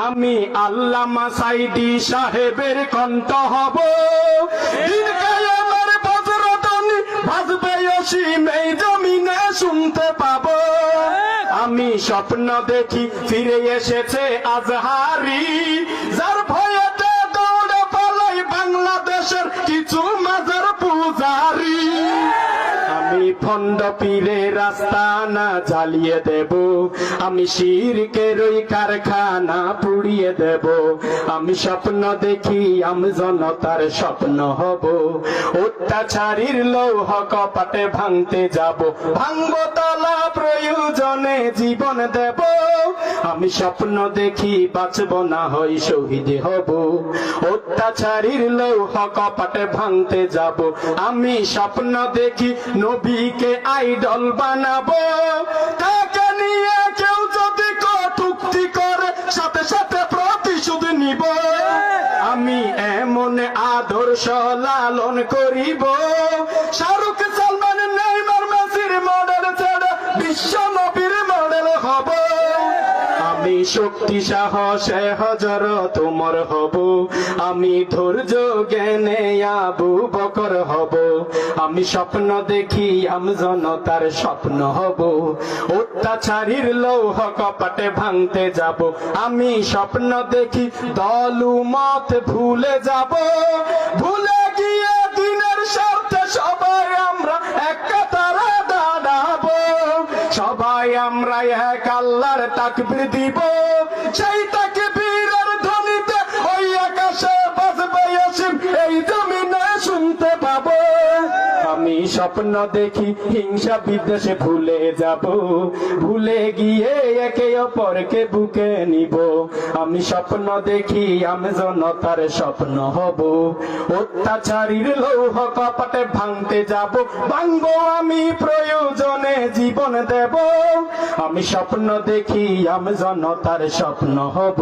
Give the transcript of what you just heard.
আমি আল্লামা সাইদি সাহেবের কণ্ঠ হব। দিন কায়ামের বজ্রধ্বনি বাজবে অসীম এই জমিনে শুনতে পাবো। আমি স্বপ্ন দেখি ফিরে এসেছে আজহারি, যার ভয়েতে দৌড়ে পালাই বাংলাদেশের কিছু মাজার পূজারি। আমি ভণ্ড পীরের রাস্তা না জ্বালিয়ে দেব, আমি শিরকের ওই কারখানা পুড়িয়ে দেব। আমি স্বপ্ন দেখি আমি জনতার স্বপ্ন হব, অত্যাচারীর লৌহ কপাটে ভাঙতে যাব, ভাঙবো তালা প্রয়োজনে জীবন দেব। আমি স্বপ্ন দেখি বাঁচব না হই শহীদ হব, অত্যাচারীর লৌহ কপাটে ভাঙতে যাব। আমি স্বপ্ন দেখি নবীকে আইডল বানাবো, তাকে নিয়ে কেউ যদি কটূক্তি করে সাথে সাথে প্রতিশোধ নিব। আমি এমন আদর্শ লালন করিব, শাহরুখ সালমান নেইমার মেসির মডেল ছেড়ে বিশ্ব নবীর মডেল হব। আমি শক্তি সাহসে হযরত ওমর হব, আমি ধৈর্য জ্ঞানে আবু বকর হব। আমি স্বপ্ন দেখি আমি জনতার স্বপ্ন হব, অত্যাচারীর লৌহ কপাটে ভাঙতে যাব। আমি স্বপ্ন দেখি দলমত ভুলে যাব, ভুলে গিয়ে দিনের স্বার্থে সবাই আমরা এক কাতারে দাঁড়াবো। সবাই আমরা এক আল্লাহর তাকবীর দিব, সেই তাকবীরের ধ্বনিতে ওই আকাশে বাজবে অসীম এই জমিনে শুনতে পাবো। আমি স্বপ্ন দেখি হিংসা বিদ্বেষে ভুলে যাব, ভুলে গিয়ে একে অপরকে বুকে নিব। আমি স্বপ্ন দেখি আমি জনতার স্বপ্ন হব, অত্যাচারীর লৌহ কপাটে ভাঙতে যাব, ভাঙবো আমি প্রয়োজনে জীবন দেব। আমি স্বপ্ন দেখি আমি জনতার স্বপ্ন হব।